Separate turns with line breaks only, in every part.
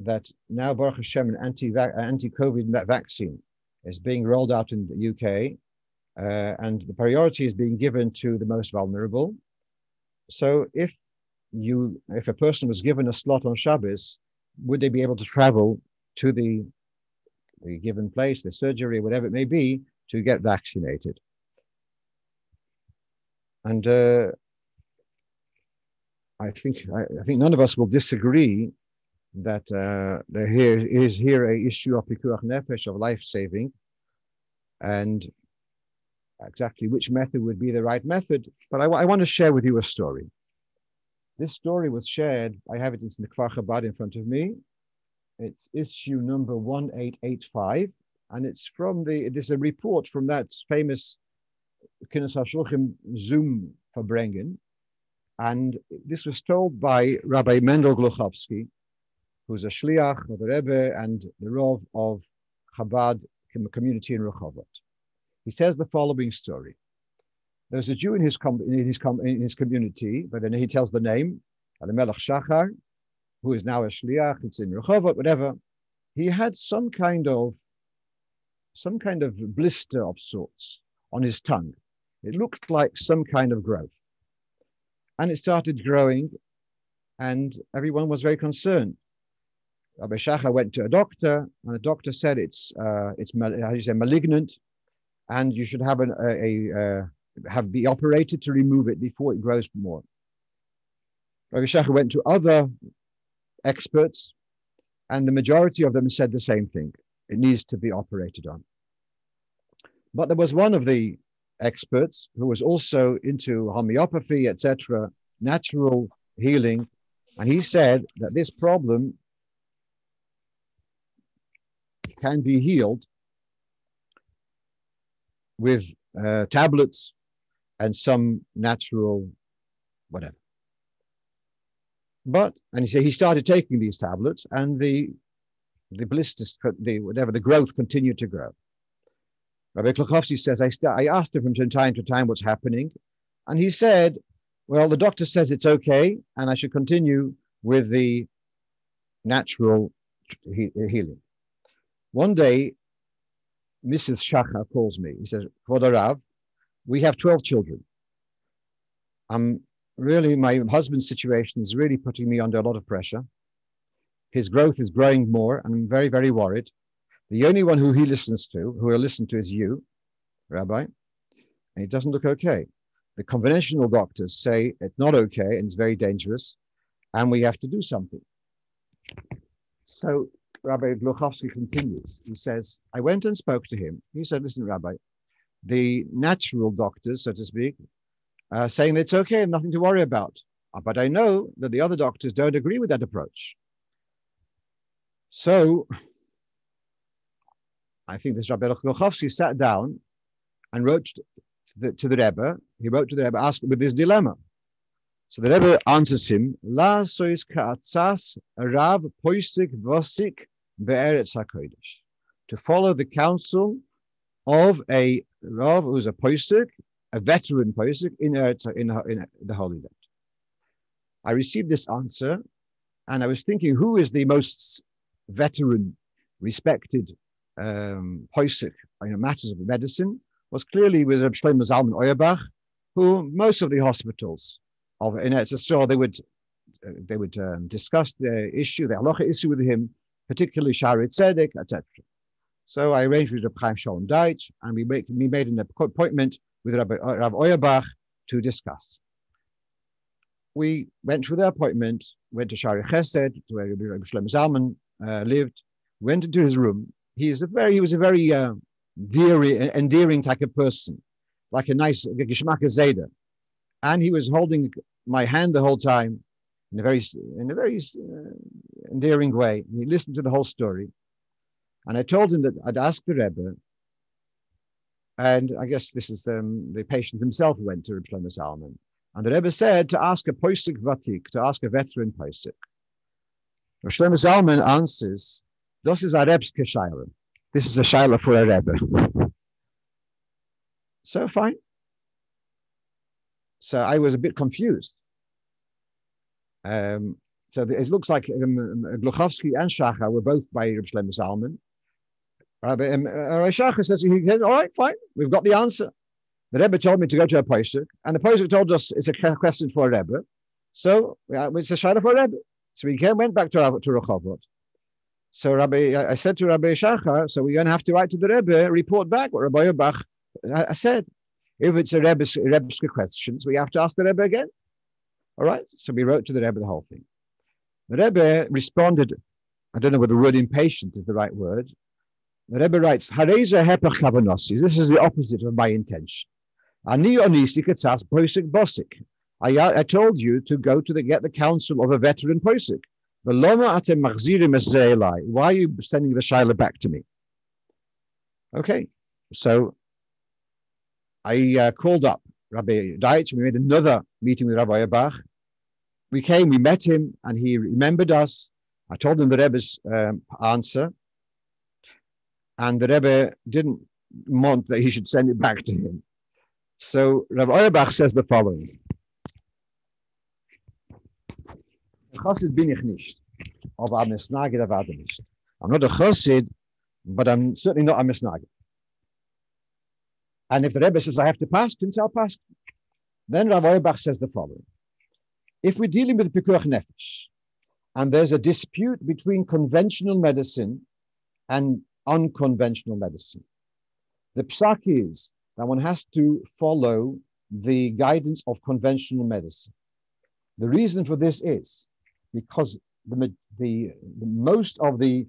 that now Baruch Hashem, an anti-COVID vaccine is being rolled out in the UK, and the priority is being given to the most vulnerable. So if a person was given a slot on Shabbos, would they be able to travel to the given place, the surgery, whatever it may be, to get vaccinated? And I think none of us will disagree that there is a issue of pikuach nefesh, of life saving, and exactly which method would be the right method. But I want to share with you a story. This story was shared. I have it in the Kfar Chabad in front of me. It's issue number 1885, and it's a report from that famous Kinnes HaShulchan Zoom Verbrengen. And this was told by Rabbi Mendel Gluchowski, who's a shliach of the Rebbe and the Rav of Chabad community in Rehovot. He says the following story. There's a Jew in his community, but then he tells the name, Elimelech Shachar, who is now a shliach. It's in Rehovot, whatever. He had some kind of blister of sorts on his tongue. It looked like some kind of growth. And it started growing, and everyone was very concerned. Rabbi Shachar went to a doctor, and the doctor said it's malignant, and you should be operated to remove it before it grows more. Rabbi Shachar went to other experts, and the majority of them said the same thing. It needs to be operated on. But there was one of the experts who was also into homeopathy, etc., natural healing, and he said that this problem can be healed with tablets and some natural whatever. And he said he started taking these tablets, and the blisters, the growth continued to grow. Rabbi Kluchowski says, I asked him from time to time what's happening, and he said, well, the doctor says it's okay, and I should continue with the natural healing. One day, Mrs. Shachar calls me. He says, Kvod Rav, we have 12 children. My husband's situation is really putting me under a lot of pressure. His growth is growing more, and I'm very, very worried. The only one who he'll listen to is you, Rabbi, and it doesn't look okay. The conventional doctors say it's not okay and it's very dangerous, and we have to do something. So Rabbi Gluchowski continues. He says, I went and spoke to him. He said, listen, Rabbi, the natural doctors, so to speak, are saying that it's okay and nothing to worry about. But I know that the other doctors don't agree with that approach. So I think this Rabbi Gluchowski sat down and wrote to the Rebbe. He wrote to the Rebbe, asked with this dilemma. So the Rebbe answers him, La sois ka'atzas Rav poisik vosik be'eretz HaKodesh. To follow the counsel of a Rav who's a poisik, a veteran poisik in the Holy Land. I received this answer, and I was thinking, who is the most veteran, respected poisik in matters of medicine? Was clearly with Reb Shlomo Zalman Auerbach, who most of the hospitals in Eretz Yisrael, they would discuss the halacha issue with him, particularly Shari Tzedek, etc. So I arranged with Reb Chaim Shalom Deitch, and we made an appointment with Rav Auerbach to discuss. We went through the appointment, went to Shari Chesed, to where Reb Shlomo Zalman lived, went into his room. He was a very endearing type of person, like a nice Geschmack Zeder. And he was holding my hand the whole time in a very endearing way. He listened to the whole story. And I told him that I'd asked the Rebbe, and I guess this is the patient himself who went to Reb Shlomo Zalman. And the Rebbe said to ask a Poisik Vatik, to ask a veteran Poisik. Reb Shlomo Zalman answers, Das is a Rebske Shaila. This is a Shaila for a Rebbe. So fine. So I was a bit confused. So it looks like Gluchowski and Shachar were both by Reb Shlomo Zalman. Rabbi Shachar says, all right, fine, we've got the answer. The Rebbe told me to go to a posuk, and the posuk told us it's a question for a Rebbe. So it's a shayla for a Rebbe. So we went back to Rehovot. So I said to Rabbi Shachar, so we're going to have to write to the Rebbe, report back what Rabbi Yerbach I said. If it's a Rebbe's questions, we have to ask the Rebbe again. All right, so we wrote to the Rebbe the whole thing. The Rebbe responded, I don't know whether the word impatient is the right word. The Rebbe writes, Hareza hepech kavanosis. This is the opposite of my intention. Ani onisti katzas posik bosik. I told you to go to get the counsel of a veteran posik. Why are you sending the shayla back to me? Okay, so I called up Rabbi Deitch. We made another meeting with Rabbi Yerbach. We met him, and he remembered us. I told him the Rebbe's answer, and the Rebbe didn't want that he should send it back to him. So Rabbi Yerbach says the following. Chassid bin ich nicht, aber am Misnagid erwarte nicht. I'm not a chassid, but I'm certainly not a misnagid. And if the Rebbe says I have to pass, I'll pass. Then Rabbi Yerbach says the following. If we're dealing with pikuach nefesh, and there's a dispute between conventional medicine and unconventional medicine, the psak is that one has to follow the guidance of conventional medicine. The reason for this is because the most of the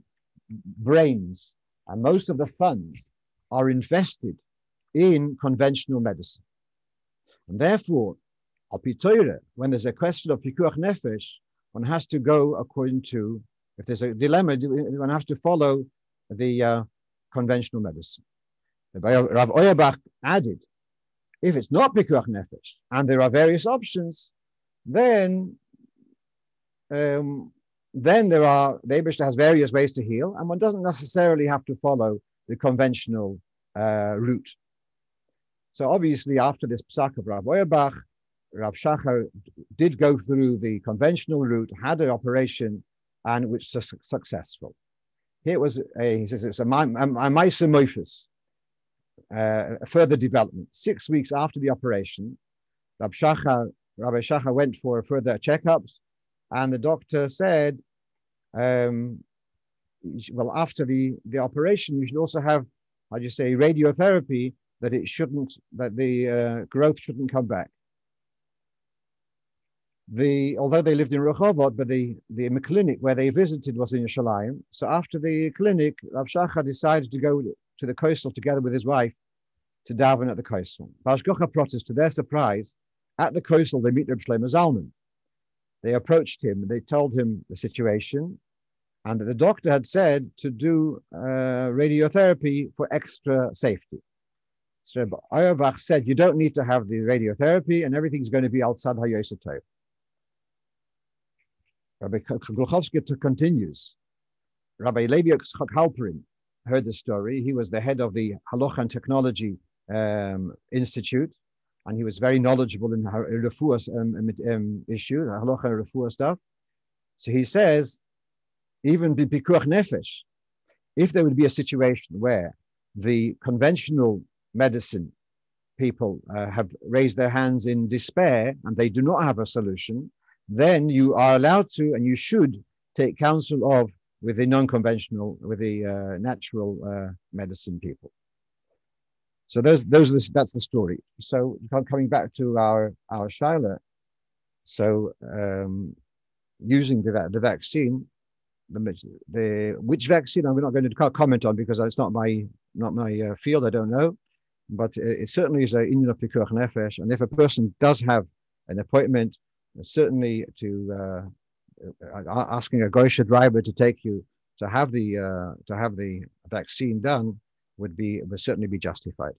brains and most of the funds are invested in conventional medicine. And therefore, al pi Torah, when there's a question of pikuach nefesh, one has to go according to, if there's a dilemma, one has to follow the conventional medicine. Rav Auerbach added, if it's not pikuach nefesh, and there are various options, then there are, the Eibishter has various ways to heal, and one doesn't necessarily have to follow the conventional route. So obviously, after this psak of Rav Auerbach, Rav Shachar did go through the conventional route, had an operation, and which was successful. Here was he says it's a ma'aser moifus, a further development. 6 weeks after the operation, Rabbi Shachar went for further checkups, and the doctor said, well, after the operation, you should also have, radiotherapy, that the growth shouldn't come back. Although they lived in Rehovot, but the clinic where they visited was in Yerushalayim. So after the clinic, Rav Shachar decided to go to the coastal together with his wife to daven at the coastal. Bashkocha protest, to their surprise, at the coastal they meet Reb Shlomo Zalman. They approached him, they told him the situation, and that the doctor had said to do radiotherapy for extra safety. So Auerbach said, you don't need to have the radiotherapy, and everything's going to be outside Hayosatov. Rabbi Gluchowski continues. Rabbi Levi Halperin heard the story. He was the head of the Halacha and Technology Institute, and he was very knowledgeable in refuah issue, Halacha and refuah stuff. So he says, even b'pikuach nefesh, if there would be a situation where the conventional medicine people have raised their hands in despair and they do not have a solution, then you are allowed to, and you should take counsel with the non-conventional, with the natural medicine people. So that's the story. So coming back to our shaila, so using the vaccine, which vaccine I'm not going to comment on because it's not my field. I don't know, but it certainly is a inyan of pikuach nefesh. And if a person does have an appointment, certainly to asking a goysha driver to take you to have the vaccine done would certainly be justified.